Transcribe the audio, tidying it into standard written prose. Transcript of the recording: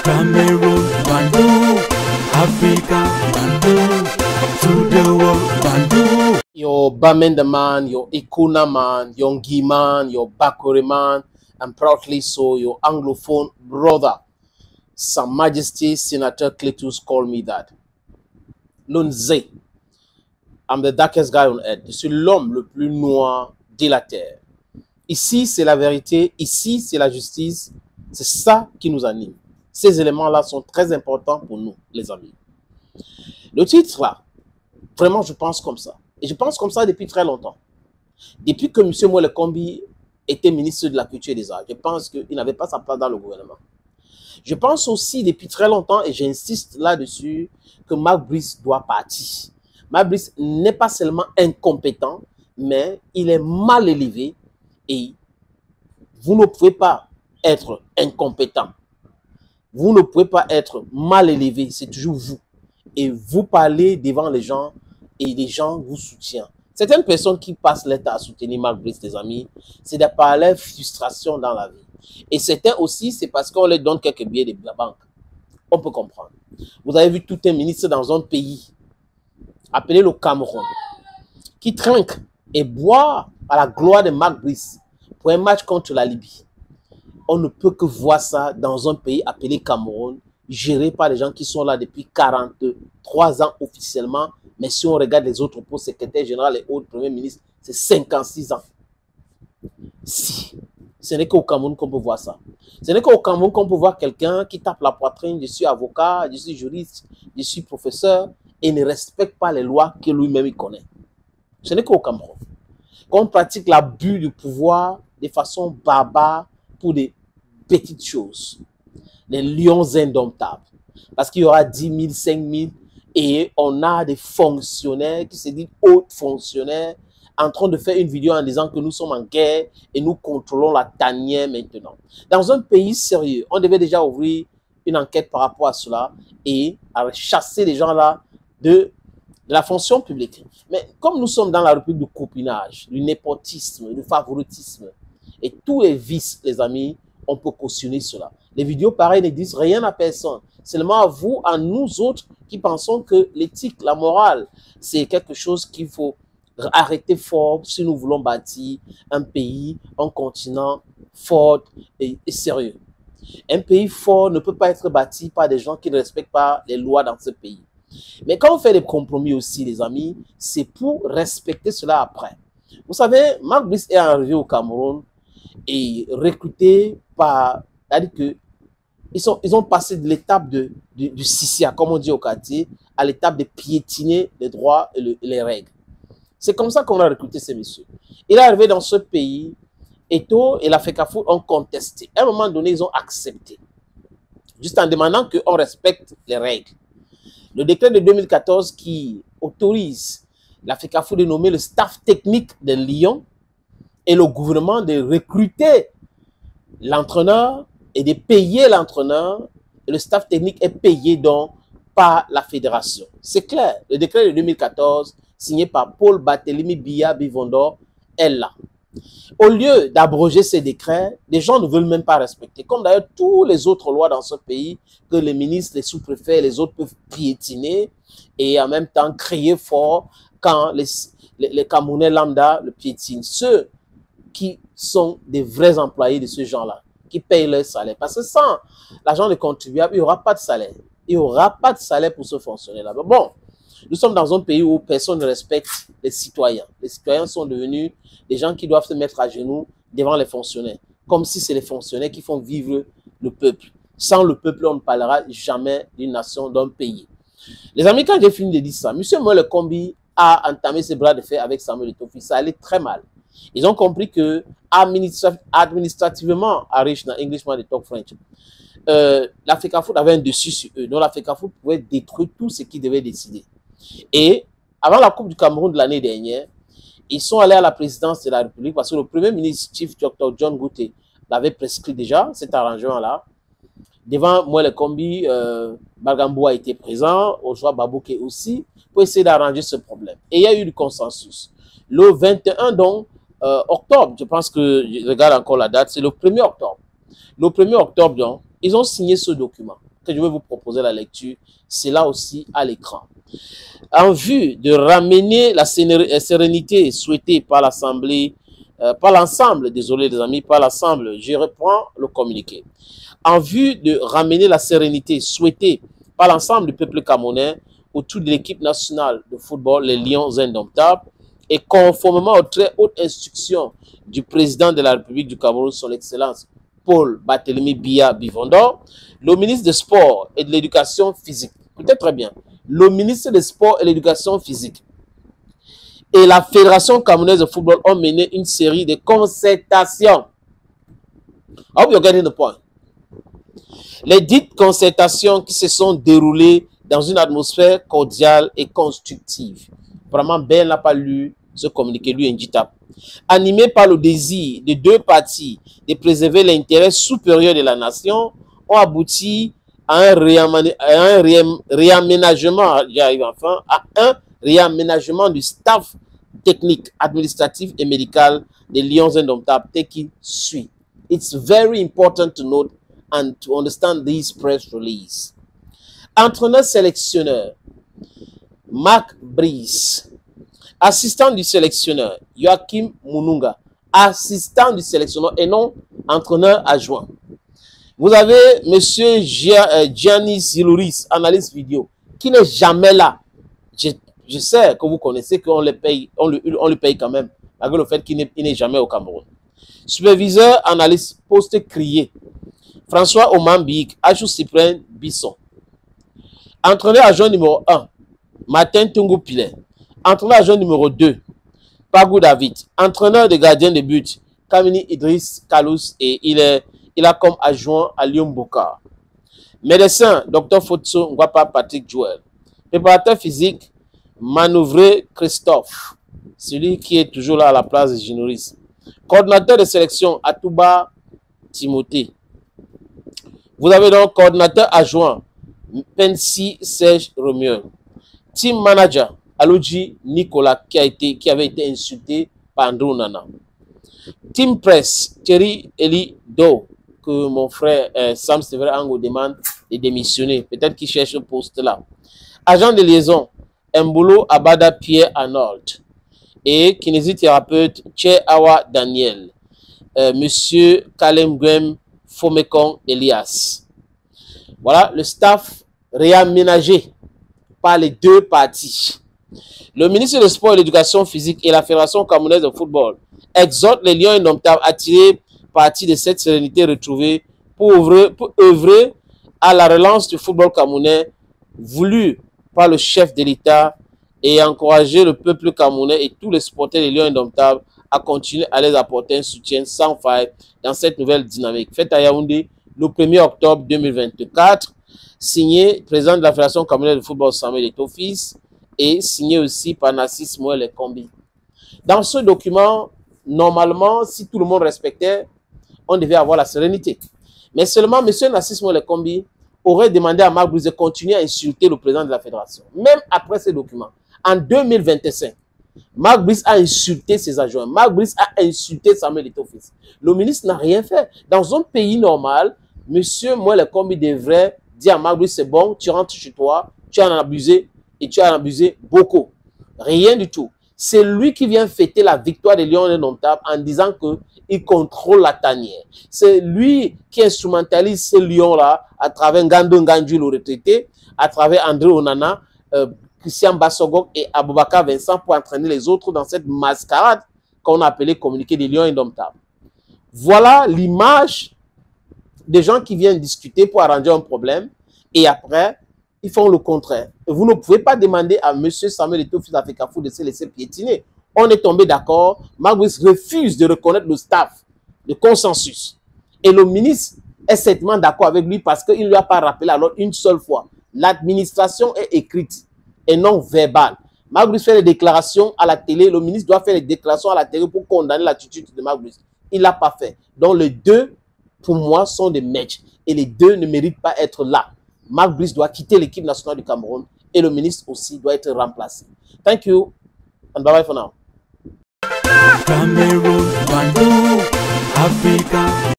Cameroon, Bandung, Africa, Bandung, to the world, Bandung. Your Bamenda man, your Ikuna man, your Ngi man, your Bakore man, and proudly so your Anglophone brother, Sa Majesty Senator Cletus called me that. Lunze, I'm the darkest guy on earth. Je suis l'homme le plus noir de la terre. Ici, c'est la vérité. Ici, c'est la justice. C'est ça qui nous anime. Ces éléments-là sont très importants pour nous, les amis. Le titre, là, vraiment, je pense comme ça. Et je pense comme ça depuis très longtemps. Depuis que M. Moelle Kombi était ministre de la Culture et des Arts, je pense qu'il n'avait pas sa place dans le gouvernement. Je pense aussi depuis très longtemps, et j'insiste là-dessus, que Marc Brice doit partir. Marc Brice n'est pas seulement incompétent, mais il est mal élevé et vous ne pouvez pas être incompétent. Vous ne pouvez pas être mal élevé, c'est toujours vous. Et vous parlez devant les gens et les gens vous soutiennent. Certaines personnes qui passent l'état à soutenir Marc Brice, les amis, c'est de par leur frustration dans la vie. Et certains aussi, c'est parce qu'on leur donne quelques billets de la banque. On peut comprendre. Vous avez vu tout un ministre dans un pays, appelé le Cameroun, qui trinque et boit à la gloire de Marc Brice pour un match contre la Libye. On ne peut que voir ça dans un pays appelé Cameroun, géré par les gens qui sont là depuis 43 ans officiellement. Mais si on regarde les autres postes, secrétaire général et autres premiers ministres, c'est 56 ans. Si, ce n'est qu'au Cameroun qu'on peut voir ça. Ce n'est qu'au Cameroun qu'on peut voir quelqu'un qui tape la poitrine, je suis avocat, je suis juriste, je suis professeur, et ne respecte pas les lois que lui-même il connaît. Ce n'est qu'au Cameroun qu'on pratique l'abus du pouvoir de façon barbare pour des petites choses. Les lions indomptables. Parce qu'il y aura 10 000, 5 000, et on a des fonctionnaires qui se disent hauts fonctionnaires en train de faire une vidéo en disant que nous sommes en guerre et nous contrôlons la tanière maintenant. Dans un pays sérieux, on devait déjà ouvrir une enquête par rapport à cela et à chasser les gens là de la fonction publique. Mais comme nous sommes dans la république du copinage, du népotisme, du favoritisme et tous les vices, les amis, on peut cautionner cela. Les vidéos pareilles ne disent rien à personne. Seulement à vous, à nous autres qui pensons que l'éthique, la morale, c'est quelque chose qu'il faut arrêter fort si nous voulons bâtir un pays, un continent fort et sérieux. Un pays fort ne peut pas être bâti par des gens qui ne respectent pas les lois dans ce pays. Mais quand on fait des compromis aussi, les amis, c'est pour respecter cela après. Vous savez, Marc Brice est arrivé au Cameroun et recruté par... C'est-à-dire que ils ont passé de l'étape du Sissia, comme on dit au quartier, à l'étape de piétiner les droits et les règles. C'est comme ça qu'on a recruté ces messieurs. Il est arrivé dans ce pays, Eto et la FECAFOOT ont contesté. À un moment donné, ils ont accepté. Juste en demandant qu'on respecte les règles. Le décret de 2014 qui autorise la FECAFOOT de nommer le staff technique de Lyon et le gouvernement de recruter l'entraîneur et de payer l'entraîneur, et le staff technique est payé donc par la fédération. C'est clair, le décret de 2014, signé par Paul Barthélemy Biya Bivondor, est là. Au lieu d'abroger ces décrets, les gens ne veulent même pas respecter, comme d'ailleurs toutes les autres lois dans ce pays, que les ministres, les sous-préfets, les autres peuvent piétiner, et en même temps crier fort quand les Camerounais lambda le piétinent. Ceux qui sont des vrais employés de ce genre-là, qui payent leur salaire. Parce que sans l'argent des contribuables, il n'y aura pas de salaire. Il n'y aura pas de salaire pour ce fonctionnaire-là. Bon, nous sommes dans un pays où personne ne respecte les citoyens. Les citoyens sont devenus des gens qui doivent se mettre à genoux devant les fonctionnaires. Comme si c'est les fonctionnaires qui font vivre le peuple. Sans le peuple, on ne parlera jamais d'une nation, d'un pays. Les amis, quand j'ai fini de dire ça, M. Moelle Kombi a entamé ses bras de fer avec Samuel Eto'o. Ça allait très mal. Ils ont compris que administrativement, dans Englishman de Talk French, la FECAFOOT avait un dessus sur eux. Donc la FECAFOOT pouvait détruire tout ce qu'ils devaient décider. Et avant la Coupe du Cameroun de l'année dernière, ils sont allés à la présidence de la République parce que le premier ministre, Chief Dr. John Gouté, l'avait prescrit déjà, cet arrangement-là. Devant Moelle Kombi, Bagambou a été présent, Ojoa Babouké aussi, pour essayer d'arranger ce problème. Et il y a eu du consensus. Le 21 donc, octobre, je pense que, je regarde encore la date, c'est le 1er octobre. Le 1er octobre, donc, ils ont signé ce document. que je vais vous proposer la lecture. C'est là aussi à l'écran. En vue de ramener la sérénité souhaitée par l'Assemblée, par l'ensemble, désolé les amis, par l'ensemble, je reprends le communiqué. En vue de ramener la sérénité souhaitée par l'ensemble du peuple camerounais autour de l'équipe nationale de football, les Lions Indomptables, et conformément aux très hautes instructions du président de la République du Cameroun, son Excellence Paul Barthélémy Biya Bivondor, le ministre des Sports et de l'Éducation physique, peut-être très bien, le ministre des Sports et de l'Éducation physique et la Fédération camerounaise de football ont mené une série de concertations. I hope you're getting the point. Les dites concertations qui se sont déroulées dans une atmosphère cordiale et constructive. Vraiment, Ben n'a pas lu ce communiqué, lui, Inditap. Animé par le désir de deux parties de préserver l'intérêt supérieur de la nation, ont abouti à un réaménagement, j'arrive enfin, à un réaménagement du staff technique, administratif et médical des Lions Indomptables tel qu'il suit. It's very important to note and to understand this press release. Entraîneur-sélectionneur, Marc Brice. Assistant du sélectionneur, Joachim Mununga. Assistant du sélectionneur et non entraîneur adjoint. Vous avez M. Gianni Zilouris, analyste vidéo, qui n'est jamais là. Je sais que vous connaissez qu'on le paye, on le paye quand même, malgré le fait qu'il n'est jamais au Cameroun. Superviseur, analyste, poste crié. François Omambik, Ajou Cyprien Bisson. Entraîneur adjoint numéro 1, Martin Tungu Pilet. Entraîneur adjoint numéro 2, Pagou David. Entraîneur de gardien de but, Kamini Idriss Kalous, et il a comme adjoint Alium Bokar. Médecin, Dr Fotso Ngwapa Patrick Joël. Préparateur physique, Manouvré Christophe, celui qui est toujours là à la place de Ginoris. Coordinateur de sélection, Atouba Timothée. Vous avez donc coordinateur adjoint, Pensi Serge Romieux. Team manager, Aloji Nicolas, qui avait été insulté par Andrew Nana. Team press, Thierry Eli Do, que mon frère Sam Sever Ango demande de démissionner. Peut-être qu'il cherche ce poste-là. Agent de liaison, Mbolo Abada Pierre Arnold. Et kinésithérapeute, Che Awa Daniel. Monsieur Kalem Gwem Fomekong Elias. Voilà le staff réaménagé par les deux parties. Le ministre des Sports et de l'Éducation physique et la Fédération camerounaise de football exhortent les Lions Indomptables à tirer parti de cette sérénité retrouvée pour œuvrer à la relance du football camerounais voulu par le chef de l'État et encourager le peuple camerounais et tous les supporters des Lions Indomptables à continuer à les apporter un soutien sans faille dans cette nouvelle dynamique. Fête à Yaoundé le 1er octobre 2024, signé président de la Fédération camerounaise de football Samuel Eto'o-Fils et signé aussi par Narcisse Moël Ekombi. Dans ce document, normalement, si tout le monde respectait, on devait avoir la sérénité. Mais seulement M. Narcisse Moël Ekombi aurait demandé à Marc Brice de continuer à insulter le président de la fédération. Même après ces documents, en 2025, Marc Brice a insulté ses adjoints. Marc Brice a insulté Samuel Eto'o-Fils. Le ministre n'a rien fait. Dans un pays normal, M. Moël Ekombi devrait dire à Marc Brice, c'est bon, tu rentres chez toi, tu en as abusé et tu en as abusé beaucoup. Rien du tout. C'est lui qui vient fêter la victoire des Lions Indomptables en disant qu'il contrôle la tanière. C'est lui qui instrumentalise ce lion-là à travers Ngando Nganju, le retraité, à travers André Onana, Christian Bassogok et Aboubakar Vincent pour entraîner les autres dans cette mascarade qu'on a appelée communiqué des Lions Indomptables. Voilà l'image des gens qui viennent discuter pour arranger un problème et après, ils font le contraire. Et vous ne pouvez pas demander à M. Samuel Eto'o-Fils Afekafou de se laisser piétiner. On est tombé d'accord. Marc Brice refuse de reconnaître le staff, le consensus. Et le ministre est certainement d'accord avec lui parce qu'il ne lui a pas rappelé alors une seule fois. L'administration est écrite et non verbale. Marc Brice fait des déclarations à la télé. Le ministre doit faire des déclarations à la télé pour condamner l'attitude de Marc Brice. Il ne l'a pas fait. Donc les deux, pour moi, sont des matchs. Et les deux ne méritent pas être là. Marc Brice doit quitter l'équipe nationale du Cameroun et le ministre aussi doit être remplacé. Thank you and bye bye for now. Cameroon, Bandung, Africa.